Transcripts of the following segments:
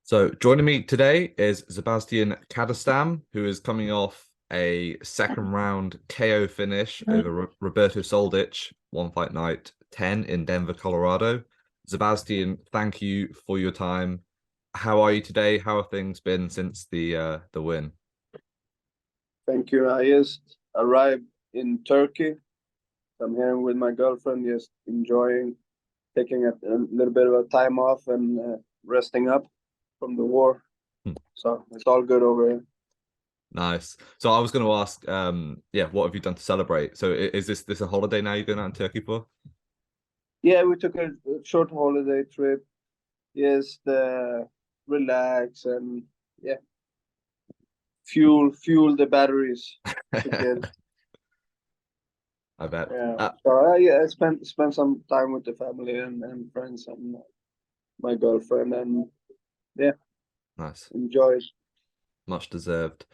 So joining me today is Zebaztian Kadestam, who is coming off a second round KO finish over Roberto Soldic, one fight night 10 in Denver, Colorado. Zebaztian, thank you for your time. How are you today? How have things been since the win? Thank you. I just arrived in Turkey. I'm here with my girlfriend, just enjoying taking a little bit of a time off and resting up from the war. Hmm. So it's all good over here. Nice. So I was going to ask, yeah, what have you done to celebrate? So is this a holiday now you're going out in Turkey for? Yeah, we took a short holiday trip. Just relax and yeah, fuel the batteries again. I bet. Yeah. So yeah, I spent some time with the family and friends and my girlfriend and yeah, Nice. enjoy. Much deserved.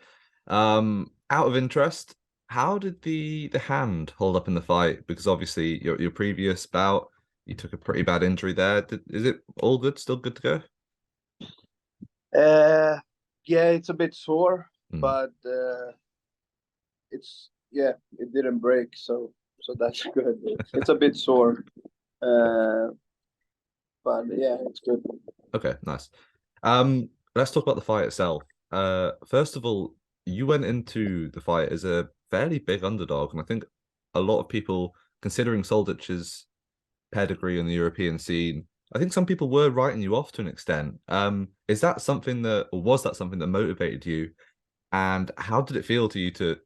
Out of interest, how did the hand hold up in the fight? Because obviously your previous bout, you took a pretty bad injury there. Is it all good? Still good to go? Uh, yeah, it's a bit sore, Mm. but it's yeah, it didn't break, so that's good. It's a bit sore, uh, but yeah, it's good. Okay, nice. Let's talk about the fight itself. First of all, you went into the fight as a fairly big underdog, and I think a lot of people, considering Soldic's pedigree in the European scene, I think some people were writing you off to an extent. Is that something that, or was that something that motivated you? And how did it feel to you to,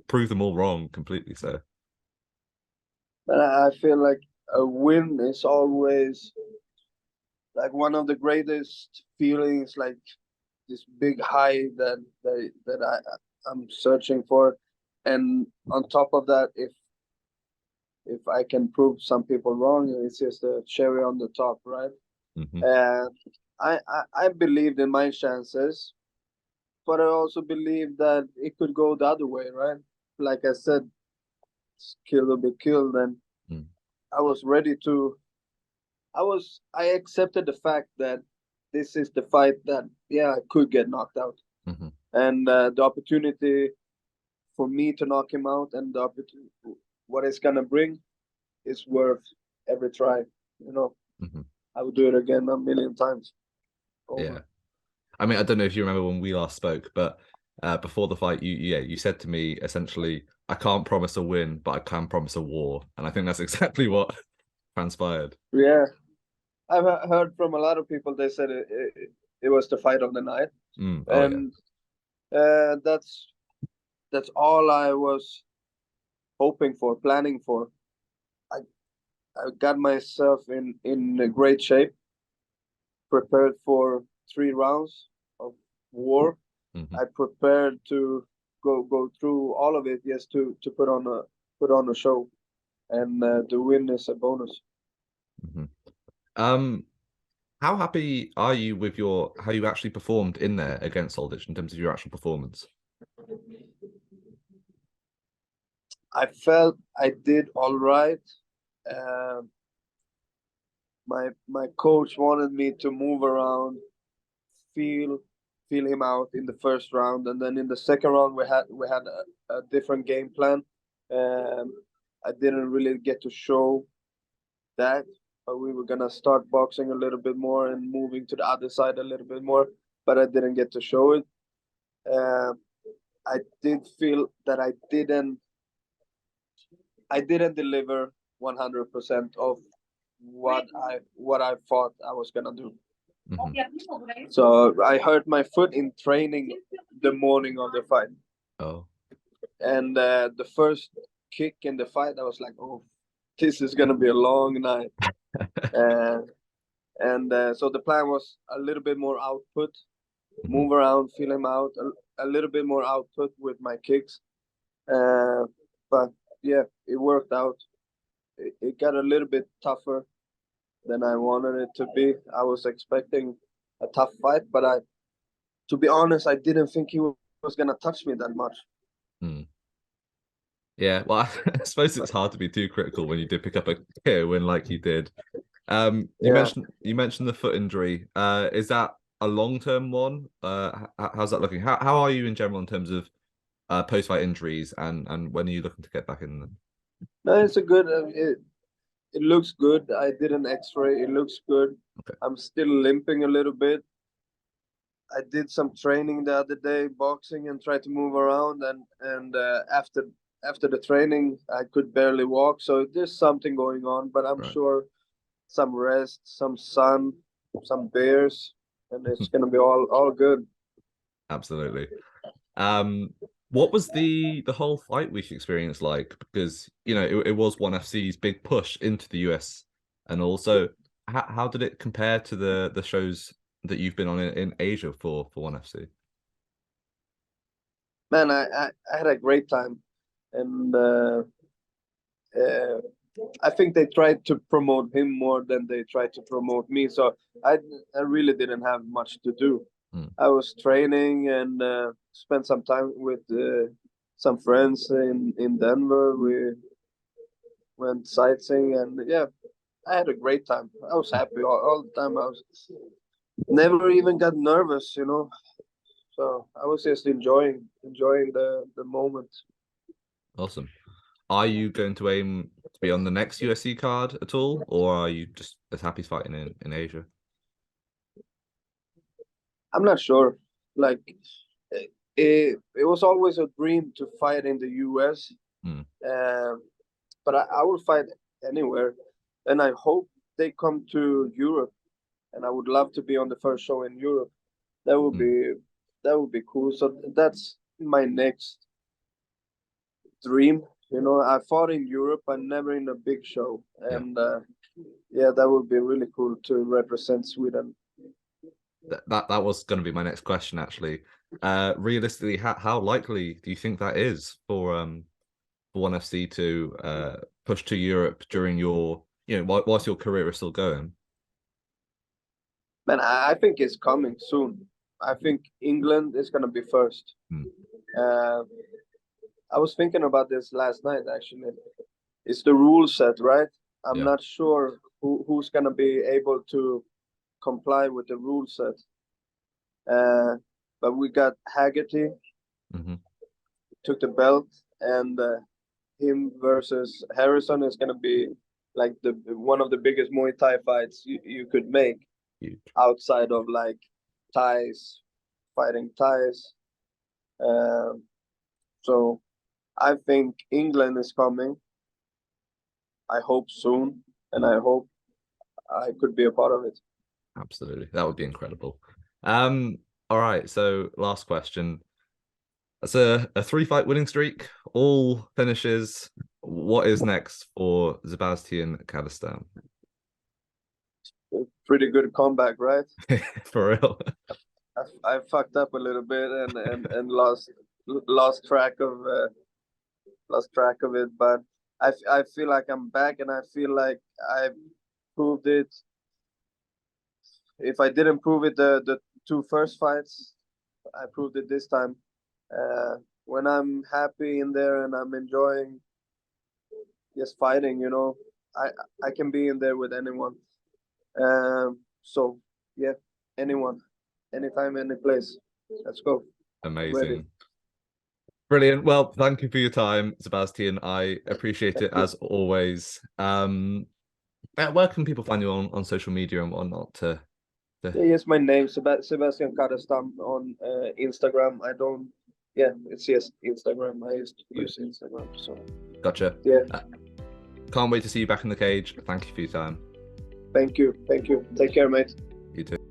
prove them all wrong completely? So, But I feel like a win is always like one of the greatest feelings, like this big high that I'm searching for, and on top of that, if I can prove some people wrong, it's just a cherry on the top, right? mhm. And I believed in my chances, but I also believe that it could go the other way, right? Like I said, kill or be killed, and Mm. I was ready to. I accepted the fact that this is the fight that yeah I could get knocked out, Mhm. and the opportunity for me to knock him out and the opportunity what it's gonna bring is worth every try. You know, Mhm. I would do it again a million times Yeah. over. I mean, I don't know if you remember when we last spoke, but before the fight, you said to me essentially, I can't promise a win, but I can promise a war. And I think that's exactly what transpired. Yeah, I've heard from a lot of people. They said it was the fight of the night, Mm. Oh yeah. and that's all I was hoping for, planning for. I I got myself in a great shape, prepared for 3 rounds of war. Hmm. I prepared to go through all of it just to put on a show, and the win is a bonus. Hmm. Um, how happy are you with your how you actually performed in there against Soldic in terms of your actual performance? I felt I did all right. Um my coach wanted me to move around, feel feel him out in the first round, and then in the second round we had a different game plan. Um, I didn't really get to show that, but we were gonna start boxing a little bit more and moving to the other side a little bit more, but I didn't get to show it. Um, I did feel that I didn't deliver 100% of what I thought I was gonna do. Hmm. So I hurt my foot in training the morning of the fight, Oh. and the first kick in the fight, I was like, "Oh, this is gonna be a long night." Uh, and so the plan was a little bit more output, Hmm. move around, feel him out, a little bit more output with my kicks. Uh, but yeah, it worked out. It got a little bit tougher than I wanted it to be. I was expecting a tough fight, but to be honest, I didn't think he was gonna touch me that much. Mm. Yeah, well, I suppose it's hard to be too critical when you did pick up a KO win like you did. You Yeah, mentioned the foot injury. Is that a long-term one? How's that looking? How are you in general in terms of post-fight injuries, and when are you looking to get back in them? No, it's a good. It looks good. I did an X-ray. It looks good. Okay. I'm still limping a little bit. I did some training the other day, boxing, and tried to move around. And after the training, I could barely walk. So there's something going on, but I'm Right. sure some rest, some sun, some beers, and it's gonna be all good. Absolutely. Um, what was the whole fight week experience like? Because it was ONE FC's big push into the US, and also how did it compare to the shows that you've been on in Asia for ONE FC? Man, I had a great time, and uh, I think they tried to promote him more than they tried to promote me. So I I really didn't have much to do. Mm. I was training and spent some time with some friends in Denver. We went sightseeing, and yeah, I had a great time. I was happy all the time. I was never even got nervous, you know. So I was just enjoying the moment. Awesome. Are you going to aim to be on the next USC card at all, or are you just as happy fighting in Asia? I'm not sure. Like it was always a dream to fight in the US, Mm. but I will fight anywhere, and I hope they come to Europe. And I would love to be on the first show in Europe. That would Mm. be that would be cool. So that's my next dream. You know, I fought in Europe, but never in a big show, Yeah. and yeah, that would be really cool to represent Sweden. That was going to be my next question, actually. Realistically, how likely do you think that is for ONE FC to push to Europe during your whilst your career is still going? Man, I think it's coming soon. I think England is gonna be first. Mm. Uh, I was thinking about this last night actually. It's the rule set, right? I'm Yeah. not sure who's gonna be able to comply with the rule set. Uh, but we got Haggerty Hmm. took the belt, and him versus Harrison is gonna be like the one of the biggest Muay Thai fights you could make Huge. outside of like Thais, fighting Thais. Um, so I think England is coming. I hope soon, and I hope I could be a part of it. Absolutely. That would be incredible. Um, all right, so last question. That's a three-fight winning streak, all finishes. What is next for Zebaztian Kadestam? Pretty good comeback, right? For real. I fucked up a little bit and lost track of it, but I feel like I'm back, and I feel like I proved it. If I didn't prove it the two first fights, I proved it this time. When I'm happy in there and I'm enjoying just fighting, you know, I I can be in there with anyone. So yeah, anyone, anytime, any place. Let's go. I'm ready. Amazing. Brilliant. Well, thank you for your time, Sebastian. I appreciate Thank it you. as always. Where can people find you on social media and whatnot to... Yeah, yes, my name Zebaztian Kadestam on Instagram. I don't. Yeah, it's just Instagram. I used to use Instagram. So Gotcha. yeah, Can't wait to see you back in the cage. Thank you for your time. thank you. Take care, mate. You too.